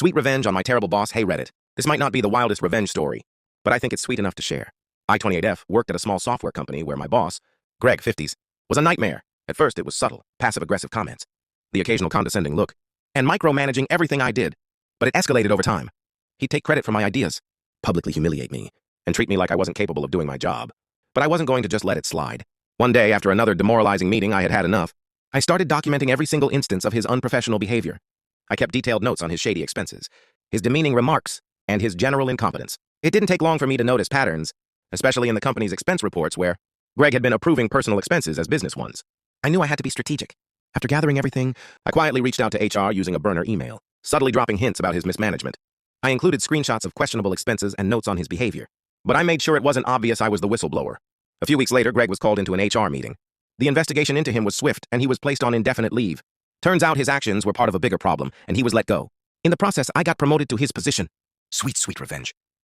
Sweet revenge on my terrible boss. Hey Reddit. This might not be the wildest revenge story, but I think it's sweet enough to share. I-28F worked at a small software company where my boss, Greg 50s, was a nightmare. At first it was subtle, passive-aggressive comments, the occasional condescending look, and micromanaging everything I did. But it escalated over time. He'd take credit for my ideas, publicly humiliate me, and treat me like I wasn't capable of doing my job. But I wasn't going to just let it slide. One day, after another demoralizing meeting I had had enough, I started documenting every single instance of his unprofessional behavior. I kept detailed notes on his shady expenses, his demeaning remarks, and his general incompetence. It didn't take long for me to notice patterns, especially in the company's expense reports where Greg had been approving personal expenses as business ones. I knew I had to be strategic. After gathering everything, I quietly reached out to HR using a burner email, subtly dropping hints about his mismanagement. I included screenshots of questionable expenses and notes on his behavior, but I made sure it wasn't obvious I was the whistleblower. A few weeks later, Greg was called into an HR meeting. The investigation into him was swift, and he was placed on indefinite leave. Turns out his actions were part of a bigger problem, and he was let go. In the process, I got promoted to his position. Sweet, sweet revenge.